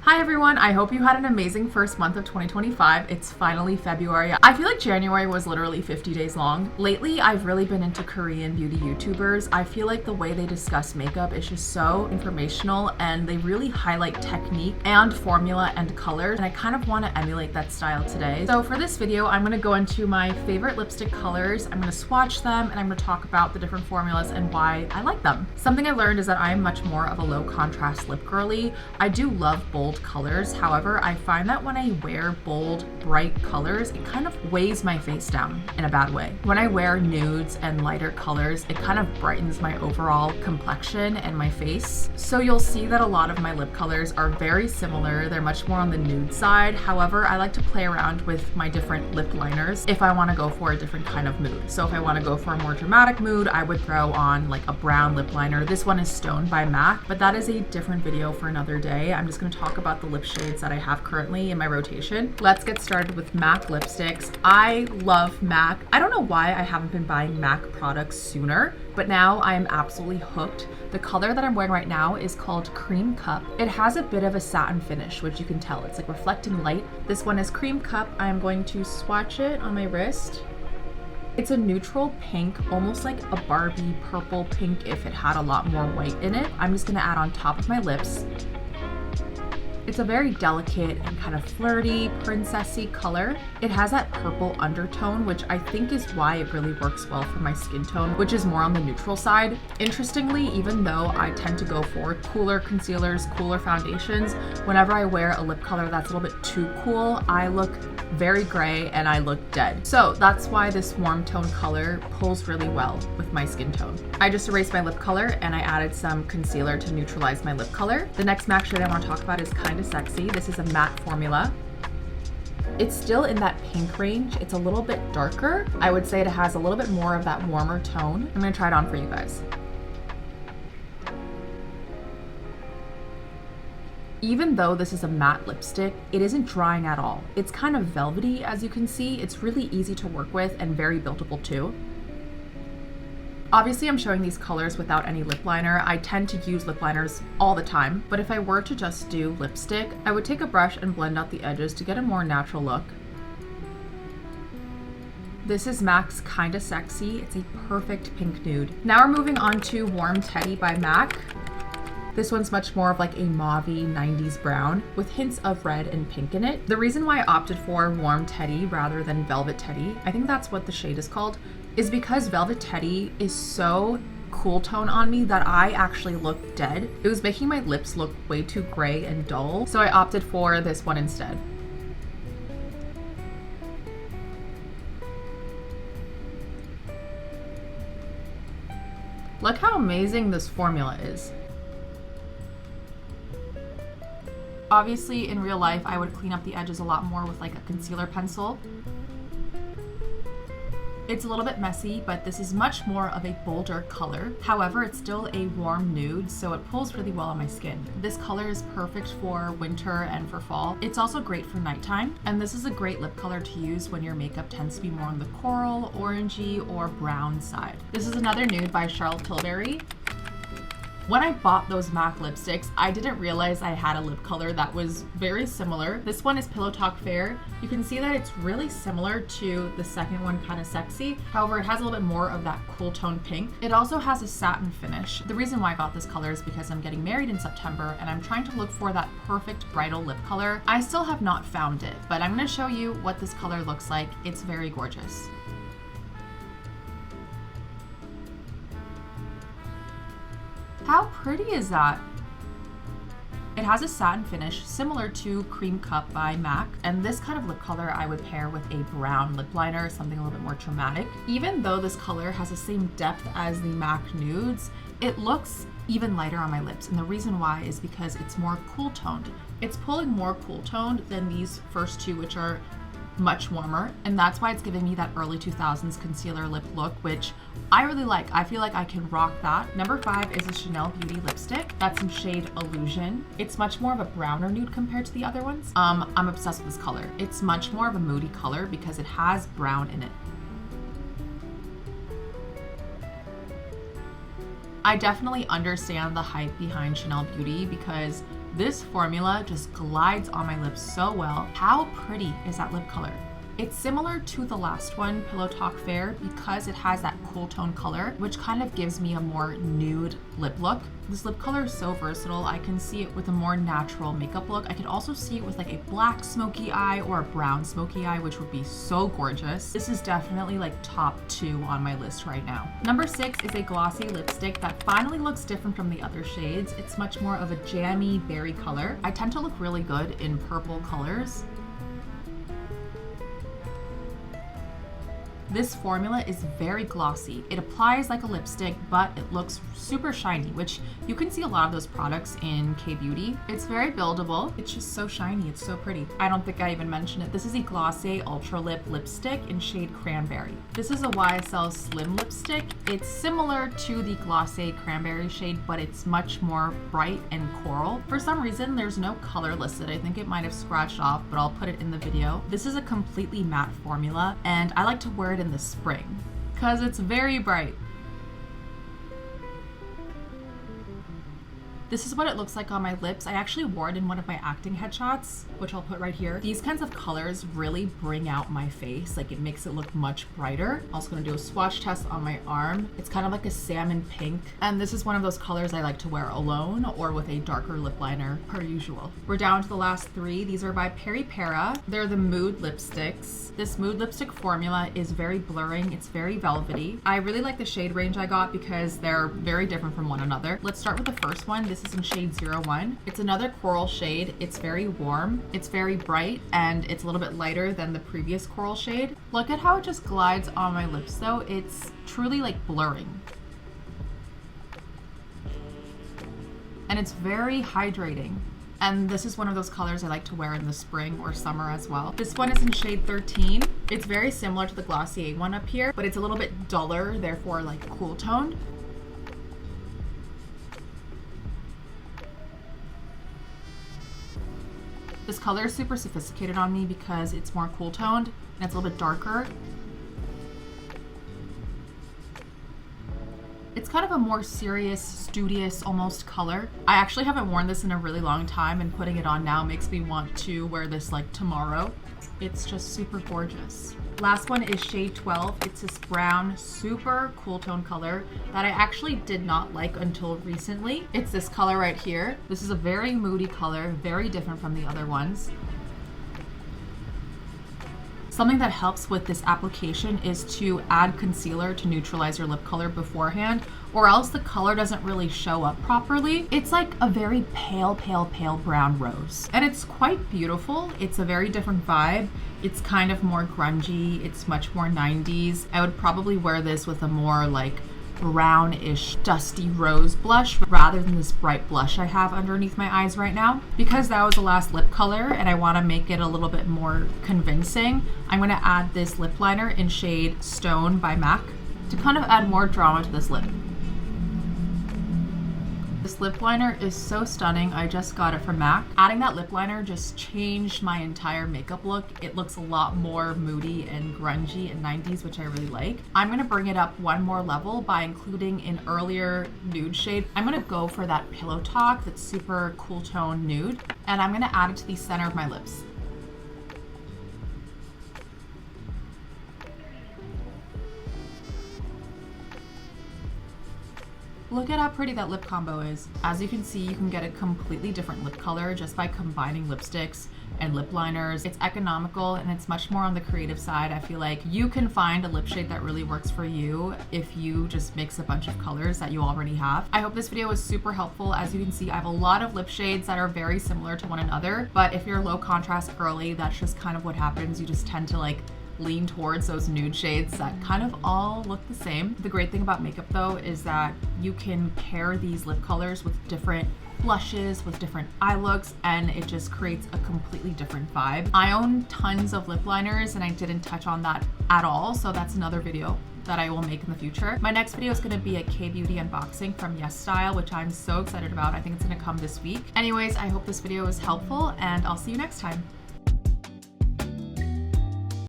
Hi everyone, I hope you had an amazing first month of 2025. It's finally February. I feel like January was literally 50 days long. Lately, I've really been into Korean beauty YouTubers. I feel like the way they discuss makeup is just so informational and they really highlight technique and formula and colors, and I kind of want to emulate that style today. So for this video, I'm going to go into my favorite lipstick colors, I'm going to swatch them, and I'm going to talk about the different formulas and why I like them. Something I learned is that I'm much more of a low contrast lip girly. I do love bold colors. However, I find that when I wear bold, bright colors, it kind of weighs my face down in a bad way. When I wear nudes and lighter colors, it kind of brightens my overall complexion and my face. So you'll see that a lot of my lip colors are very similar. They're much more on the nude side. However, I like to play around with my different lip liners if I want to go for a different kind of mood. So if I want to go for a more dramatic mood, I would throw on like a brown lip liner. This one is Stone by MAC, but that is a different video for another day. I'm just going to talk about the lip shades that I have currently in my rotation. Let's get started with MAC lipsticks. I love MAC. I don't know why I haven't been buying MAC products sooner, but now I am absolutely hooked. The color that I'm wearing right now is called Cream Cup. It has a bit of a satin finish, which you can tell. It's like reflecting light. This one is Cream Cup. I am going to swatch it on my wrist. It's a neutral pink, almost like a Barbie purple pink if it had a lot more white in it. I'm just gonna add on top of my lips. It's a very delicate and kind of flirty, princessy color. It has that purple undertone, which I think is why it really works well for my skin tone, which is more on the neutral side. Interestingly, even though I tend to go for cooler concealers, cooler foundations, whenever I wear a lip color that's a little bit too cool, I look very gray and I look dead. So that's why this warm tone color pulls really well with my skin tone. I just erased my lip color and I added some concealer to neutralize my lip color. The next MAC shade I want to talk about is Kinda Sexy. This is a matte formula. It's still in that pink range. It's a little bit darker. I would say it has a little bit more of that warmer tone. I'm gonna try it on for you guys. Even though this is a matte lipstick, it isn't drying at all. It's kind of velvety, as you can see. It's really easy to work with and very buildable too. Obviously, I'm showing these colors without any lip liner. I tend to use lip liners all the time, but if I were to just do lipstick, I would take a brush and blend out the edges to get a more natural look. This is MAC's Kinda Sexy. It's a perfect pink nude. Now we're moving on to Warm Teddy by MAC. This one's much more of like a mauvey 90s brown with hints of red and pink in it. The reason why I opted for Warm Teddy rather than Velvet Teddy, I think that's what the shade is called, is because Velvet Teddy is so cool tone on me that I actually look dead. It was making my lips look way too gray and dull, so I opted for this one instead. Look how amazing this formula is. Obviously, in real life, I would clean up the edges a lot more with like a concealer pencil. It's a little bit messy, but this is much more of a bolder color. However, it's still a warm nude, so it pulls really well on my skin. This color is perfect for winter and for fall. It's also great for nighttime, and this is a great lip color to use when your makeup tends to be more on the coral, orangey, or brown side. This is another nude by Charlotte Tilbury. When I bought those MAC lipsticks, I didn't realize I had a lip color that was very similar. This one is Pillow Talk Fair. You can see that it's really similar to the second one, Kinda Sexy. However, it has a little bit more of that cool tone pink. It also has a satin finish. The reason why I got this color is because I'm getting married in September and I'm trying to look for that perfect bridal lip color. I still have not found it, but I'm gonna show you what this color looks like. It's very gorgeous. How pretty is that? It has a satin finish similar to Cream Cup by MAC, and this kind of lip color I would pair with a brown lip liner, something a little bit more dramatic. Even though this color has the same depth as the MAC nudes, it looks even lighter on my lips, and the reason why is because it's more cool toned. It's pulling more cool toned than these first two, which are much warmer, and that's why it's giving me that early 2000s concealer lip look, which I really like. I feel like I can rock that. Number 5 is a Chanel Beauty lipstick. That's in shade Illusion. It's much more of a browner nude compared to the other ones. I'm obsessed with this color. It's much more of a moody color because it has brown in it. I definitely understand the hype behind Chanel Beauty because This formula just glides on my lips so well. How pretty is that lip color? It's similar to the last one, Pillow Talk Fair, because it has that cool tone color, which kind of gives me a more nude lip look. This lip color is so versatile. I can see it with a more natural makeup look. I can also see it with like a black smoky eye or a brown smoky eye, which would be so gorgeous. This is definitely like top 2 on my list right now. Number 6 is a glossy lipstick that finally looks different from the other shades. It's much more of a jammy berry color. I tend to look really good in purple colors. This formula is very glossy. It applies like a lipstick, but it looks super shiny, which you can see a lot of those products in K-Beauty. It's very buildable. It's just so shiny. It's so pretty. I don't think I even mentioned it. This is a Glossier Ultra Lip Lipstick in shade Cranberry. This is a YSL Slim lipstick. It's similar to the Glossier Cranberry shade, but it's much more bright and coral. For some reason, there's no color listed. I think it might have scratched off, but I'll put it in the video. This is a completely matte formula, and I like to wear it in the spring because it's very bright. This is what it looks like on my lips. I actually wore it in one of my acting headshots, which I'll put right here. These kinds of colors really bring out my face. Like, it makes it look much brighter. I'm also gonna do a swatch test on my arm. It's kind of like a salmon pink. And this is one of those colors I like to wear alone or with a darker lip liner per usual. We're down to the last 3. These are by PeriPera. They're the Mood lipsticks. This Mood lipstick formula is very blurring. It's very velvety. I really like the shade range I got because they're very different from one another. Let's start with the first one. This is in shade 01. It's another coral shade. It's very warm, it's very bright, and it's a little bit lighter than the previous coral shade. Look at how it just glides on my lips though. It's truly like blurring. And it's very hydrating. And this is one of those colors I like to wear in the spring or summer as well. This one is in shade 13. It's very similar to the Glossier one up here, but it's a little bit duller, therefore like cool toned. This color is super sophisticated on me because it's more cool toned and it's a little bit darker. It's kind of a more serious, studious almost color. I actually haven't worn this in a really long time, and putting it on now makes me want to wear this like tomorrow. It's just super gorgeous. Last one is shade 12. It's this brown, super cool tone color that I actually did not like until recently. It's this color right here. This is a very moody color, very different from the other ones. Something that helps with this application is to add concealer to neutralize your lip color beforehand, or else the color doesn't really show up properly. It's like a very pale, pale, pale brown rose. And it's quite beautiful. It's a very different vibe. It's kind of more grungy. It's much more 90s. I would probably wear this with a more like brownish dusty rose blush rather than this bright blush I have underneath my eyes right now. Because that was the last lip color and I want to make it a little bit more convincing, I'm going to add this lip liner in shade Stone by MAC to kind of add more drama to this lip. This lip liner is so stunning. I just got it from MAC. Adding that lip liner just changed my entire makeup look. It looks a lot more moody and grungy and 90s, which I really like. I'm gonna bring it up one more level by including an earlier nude shade. I'm gonna go for that Pillow Talk, that's super cool tone nude, and I'm gonna add it to the center of my lips. Look at how pretty that lip combo is. As you can see, you can get a completely different lip color just by combining lipsticks and lip liners. It's economical and it's much more on the creative side. I feel like you can find a lip shade that really works for you if you just mix a bunch of colors that you already have. I hope this video was super helpful. As you can see, I have a lot of lip shades that are very similar to one another, but if you're low contrast girly, that's just kind of what happens. You just tend to like lean towards those nude shades that kind of all look the same. The great thing about makeup though is that you can pair these lip colors with different blushes, with different eye looks, and it just creates a completely different vibe. I own tons of lip liners and I didn't touch on that at all, so that's another video that I will make in the future. My next video is going to be a K-Beauty unboxing from Yes Style, which I'm so excited about. I think it's going to come this week. Anyways, I hope this video was helpful and I'll see you next time.